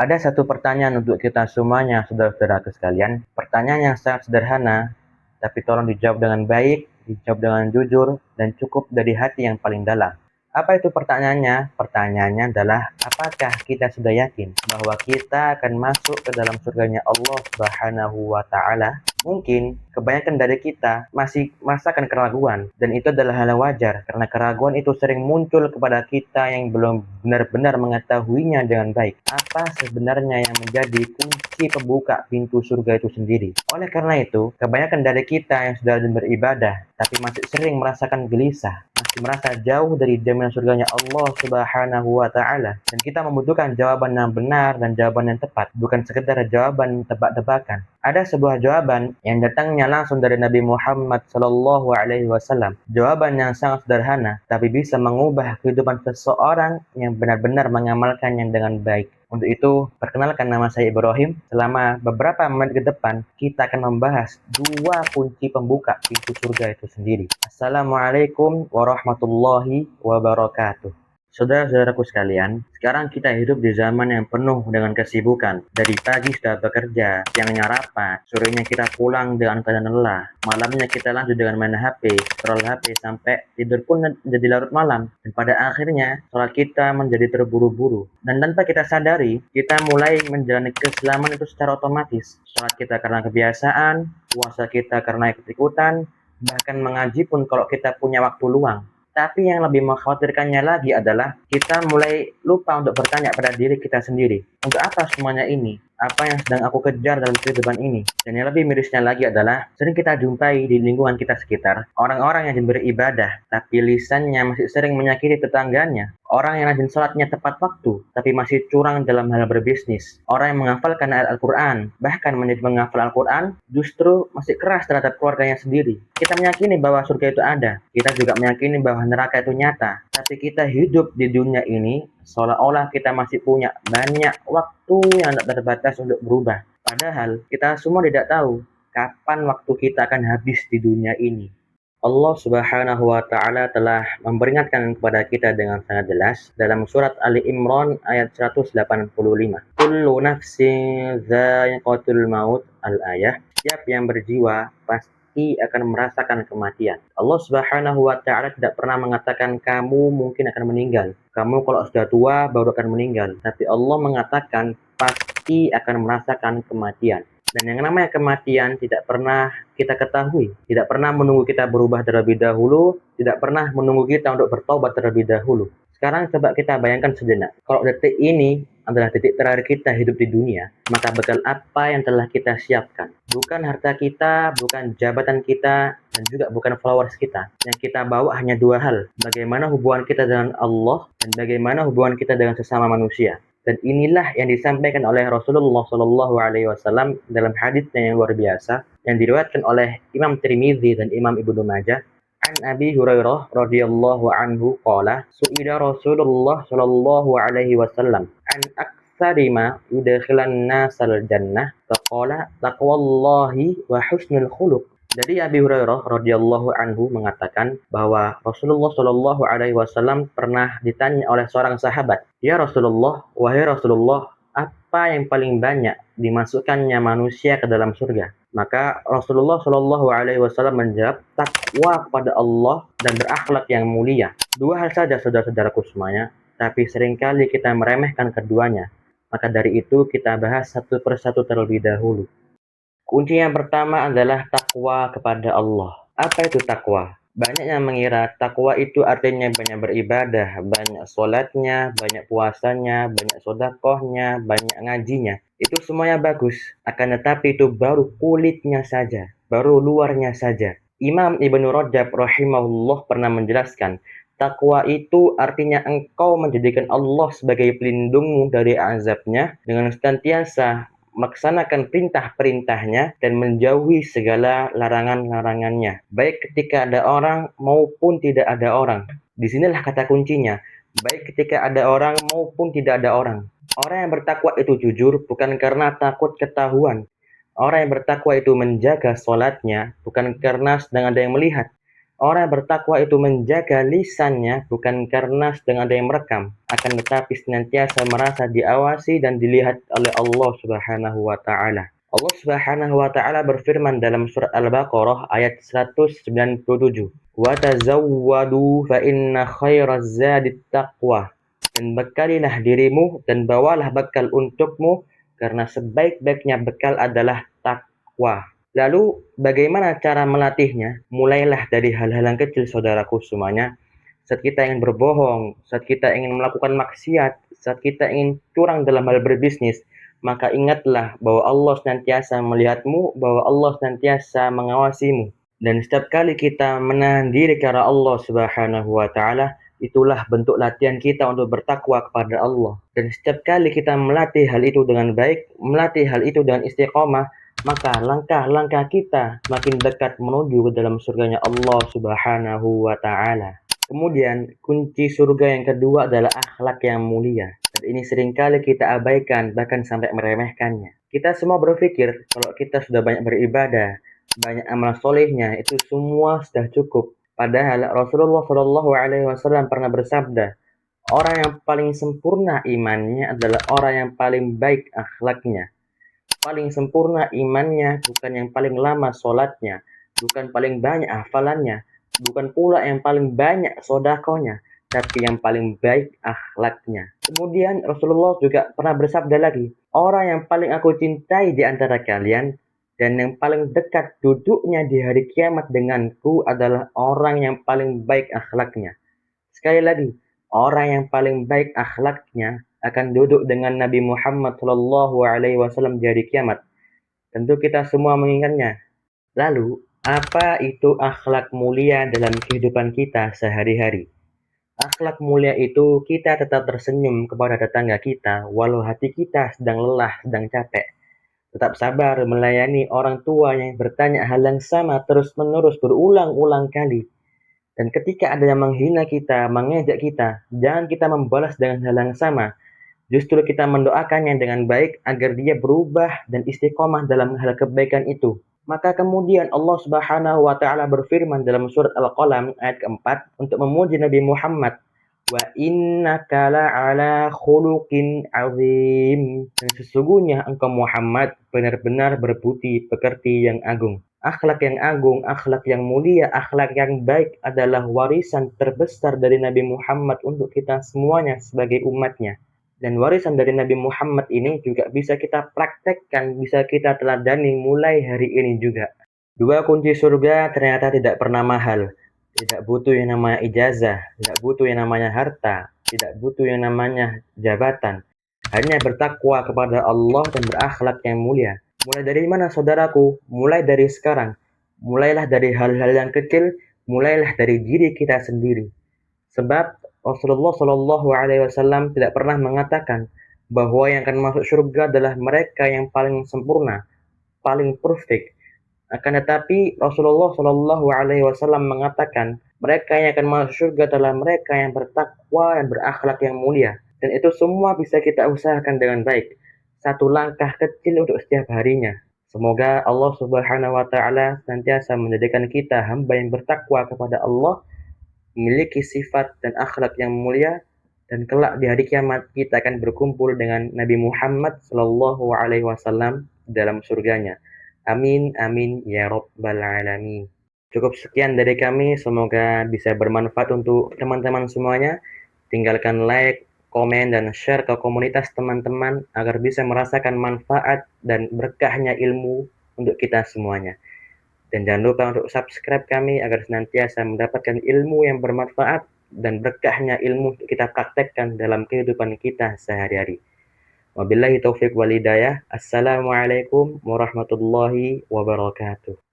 Ada satu pertanyaan untuk kita semuanya, saudara-saudaraku sekalian. Pertanyaan yang sangat sederhana, tapi tolong dijawab dengan baik, dijawab dengan jujur, dan cukup dari hati yang paling dalam. Apa itu pertanyaannya? Pertanyaannya adalah, apakah kita sudah yakin bahwa kita akan masuk ke dalam surganya Allah Subhanahu wa Ta'ala? Mungkin kebanyakan dari kita masih merasakan keraguan, dan itu adalah hal yang wajar karena keraguan itu sering muncul kepada kita yang belum benar-benar mengetahuinya dengan baik. Apa sebenarnya yang menjadi kunci pembuka pintu surga itu sendiri? Oleh karena itu, kebanyakan dari kita yang sudah beribadah tapi masih sering merasakan gelisah, masih merasa jauh dari jaminan surganya Allah Subhanahu wa Ta'ala, dan kita membutuhkan jawaban yang benar dan jawaban yang tepat, bukan sekedar jawaban tebak-tebakan. Ada sebuah jawaban yang datangnya langsung dari Nabi Muhammad Sallallahu Alaihi Wasallam. Jawaban yang sangat sederhana, tapi bisa mengubah kehidupan seseorang yang benar-benar mengamalkannya dengan baik. Untuk itu, perkenalkan nama saya Ibrahim. Selama beberapa menit ke depan, kita akan membahas dua kunci pembuka pintu surga itu sendiri. Assalamualaikum warahmatullahi wabarakatuh. Saudara-saudaraku sekalian, sekarang kita hidup di zaman yang penuh dengan kesibukan. Dari pagi sudah bekerja, siangnya rapat, sorenya kita pulang dengan keadaan lelah, malamnya kita lanjut dengan main HP, scroll HP sampai tidur pun jadi larut malam. Dan pada akhirnya, sholat kita menjadi terburu-buru. Dan tanpa kita sadari, kita mulai menjalani keislaman itu secara otomatis. Sholat kita karena kebiasaan, puasa kita karena ikut-ikutan, bahkan mengaji pun kalau kita punya waktu luang. Tapi yang lebih mengkhawatirkannya lagi adalah kita mulai lupa untuk bertanya pada diri kita sendiri. Untuk apa semuanya ini? Apa yang sedang aku kejar dalam kehidupan ini? Dan yang lebih mirisnya lagi adalah sering kita jumpai di lingkungan kita sekitar orang-orang yang beribadah tapi lisannya masih sering menyakiti tetangganya. Orang yang rajin sholatnya tepat waktu tapi masih curang dalam hal berbisnis. Orang yang menghafalkan ayat Al-Quran, bahkan menjadi menghafal Al-Quran, justru masih keras terhadap keluarganya sendiri. Kita meyakini bahwa surga itu ada. Kita juga meyakini bahwa neraka itu nyata. Tapi kita hidup di dunia ini seolah-olah kita masih punya banyak waktu yang tak terbatas untuk berubah. Padahal kita semua tidak tahu kapan waktu kita akan habis di dunia ini. Allah Subhanahu wa Ta'ala telah memperingatkan kepada kita dengan sangat jelas dalam surat Ali Imran ayat 185. Kullu nafsin dha'iqatul maut al-ayah. Setiap yang berjiwa pasti akan merasakan kematian. Allah Subhanahu wa Ta'ala tidak pernah mengatakan kamu mungkin akan meninggal. Kamu kalau sudah tua baru akan meninggal. Tapi Allah mengatakan pasti akan merasakan kematian. Dan yang namanya kematian tidak pernah kita ketahui, tidak pernah menunggu kita berubah terlebih dahulu, tidak pernah menunggu kita untuk bertobat terlebih dahulu. Sekarang coba kita bayangkan sejenak, kalau detik ini adalah detik terakhir kita hidup di dunia, maka bekal apa yang telah kita siapkan? Bukan harta kita, bukan jabatan kita, dan juga bukan followers kita. Yang kita bawa hanya dua hal, bagaimana hubungan kita dengan Allah, dan bagaimana hubungan kita dengan sesama manusia. Dan inilah yang disampaikan oleh Rasulullah Shallallahu Alaihi Wasallam dalam hadisnya yang luar biasa yang diriwayatkan oleh Imam Tirmidzi dan Imam Ibnu Majah. An Abi Hurairah radhiyallahu anhu qala su'ila Rasulullah Shallallahu Alaihi Wasallam an aktsari ma yudkhilan nasal jannah faqala taqwallahi wa husnul khuluq. Jadi Abi Hurairah radhiyallahu anhu mengatakan bahwa Rasulullah Shallallahu Alaihi Wasallam pernah ditanya oleh seorang sahabat, ya Rasulullah, wahai Rasulullah, apa yang paling banyak dimasukkannya manusia ke dalam surga? Maka Rasulullah Shallallahu Alaihi Wasallam menjawab, takwa kepada Allah dan berakhlak yang mulia. Dua hal saja saudara-saudaraku semuanya, tapi seringkali kita meremehkan keduanya. Maka dari itu kita bahas satu persatu terlebih dahulu. Kunci yang pertama adalah takwa kepada Allah. Apa itu takwa? Banyak yang mengira takwa itu artinya banyak beribadah, banyak sholatnya, banyak puasanya, banyak sodakohnya, banyak ngajinya. Itu semuanya bagus, akan tetapi itu baru kulitnya saja, baru luarnya saja. Imam Ibnu Rajab rahimahullah pernah menjelaskan, takwa itu artinya engkau menjadikan Allah sebagai pelindungmu dari azabnya dengan senantiasa melaksanakan perintah-perintahnya dan menjauhi segala larangan-larangannya, baik ketika ada orang maupun tidak ada orang. Disinilah kata kuncinya, baik ketika ada orang maupun tidak ada orang. Orang yang bertakwa itu jujur bukan karena takut ketahuan. Orang yang bertakwa itu menjaga sholatnya bukan karena sedang ada yang melihat. Orang yang bertakwa itu menjaga lisannya bukan karena sedang ada yang merekam, akan tetapi senantiasa merasa diawasi dan dilihat oleh Allah Subhanahu wa taala. Allah Subhanahu wa taala berfirman dalam surat Al-Baqarah ayat 197, "Wa tazawwadu fa inna khairaz zadit taqwa." Dan bekalilah dirimu dan bawalah bekal untukmu karena sebaik-baiknya bekal adalah takwa. Lalu bagaimana cara melatihnya? Mulailah dari hal-hal yang kecil saudaraku semuanya. Saat kita ingin berbohong, saat kita ingin melakukan maksiat, saat kita ingin curang dalam hal berbisnis, maka ingatlah bahwa Allah senantiasa melihatmu, bahwa Allah senantiasa mengawasimu. Dan setiap kali kita menahan diri karena Allah Subhanahu wa taala, itulah bentuk latihan kita untuk bertakwa kepada Allah. Dan setiap kali kita melatih hal itu dengan baik, melatih hal itu dengan istiqomah, maka langkah-langkah kita makin dekat menuju ke dalam surganya Allah Subhanahu wa taala. Kemudian, kunci surga yang kedua adalah akhlak yang mulia. Dan ini seringkali kita abaikan, bahkan sampai meremehkannya. Kita semua berpikir kalau kita sudah banyak beribadah, banyak amal solehnya, itu semua sudah cukup. Padahal Rasulullah Shallallahu Alaihi Wasallam pernah bersabda, orang yang paling sempurna imannya adalah orang yang paling baik akhlaknya. Paling sempurna imannya bukan yang paling lama sholatnya, bukan paling banyak hafalannya, bukan pula yang paling banyak sodakonya, tapi yang paling baik akhlaknya. Kemudian Rasulullah juga pernah bersabda lagi, orang yang paling aku cintai di antara kalian dan yang paling dekat duduknya di hari kiamat denganku adalah orang yang paling baik akhlaknya. Sekali lagi, orang yang paling baik akhlaknya akan duduk dengan Nabi Muhammad Shallallahu Alaihi Wasallam di hari kiamat. Tentu kita semua mengingatnya. Lalu, apa itu akhlak mulia dalam kehidupan kita sehari-hari? Akhlak mulia itu kita tetap tersenyum kepada tetangga kita walau hati kita sedang lelah, sedang capek. Tetap sabar melayani orang tua yang bertanya hal yang sama terus-menerus berulang-ulang kali. Dan ketika ada yang menghina kita, mengejek kita, jangan kita membalas dengan hal yang sama. Justru kita mendoakannya dengan baik agar dia berubah dan istiqomah dalam hal kebaikan itu. Maka kemudian Allah Subhanahu wa taala berfirman dalam surat Al-Qalam ayat keempat untuk memuji Nabi Muhammad, wa innaka la'ala khuluqin azim. Dan sesungguhnya engkau Muhammad benar-benar berbudi pekerti yang agung. Akhlak yang agung, akhlak yang mulia, akhlak yang baik adalah warisan terbesar dari Nabi Muhammad untuk kita semuanya sebagai umatnya. Dan warisan dari Nabi Muhammad ini juga bisa kita praktekkan, bisa kita teladani mulai hari ini juga. Dua kunci surga ternyata tidak pernah mahal. Tidak butuh yang namanya ijazah, tidak butuh yang namanya harta, tidak butuh yang namanya jabatan. Hanya bertakwa kepada Allah dan berakhlak yang mulia. Mulai dari mana saudaraku? Mulai dari sekarang. Mulailah dari hal-hal yang kecil, mulailah dari diri kita sendiri. Sebab Rasulullah Shallallahu Alaihi Wasallam tidak pernah mengatakan bahwa yang akan masuk surga adalah mereka yang paling sempurna, paling perfect. Akan tetapi Rasulullah Shallallahu Alaihi Wasallam mengatakan mereka yang akan masuk surga adalah mereka yang bertakwa dan berakhlak yang mulia. Dan itu semua bisa kita usahakan dengan baik. Satu langkah kecil untuk setiap harinya. Semoga Allah Subhanahu wa taala senantiasa menjadikan kita hamba yang bertakwa kepada Allah, memiliki sifat dan akhlak yang mulia, dan kelak di hari kiamat kita akan berkumpul dengan Nabi Muhammad Shallallahu Alaihi Wasallam dalam surganya. Amin amin ya robbal alamin. Cukup sekian dari kami, semoga bisa bermanfaat untuk teman-teman semuanya. Tinggalkan like, komen, dan share ke komunitas teman-teman agar bisa merasakan manfaat dan berkahnya ilmu untuk kita semuanya. Dan jangan lupa untuk subscribe kami agar senantiasa mendapatkan ilmu yang bermanfaat dan berkahnya ilmu kita praktekkan dalam kehidupan kita sehari-hari. Wabillahi taufiq wal hidayah. Assalamualaikum warahmatullahi wabarakatuh.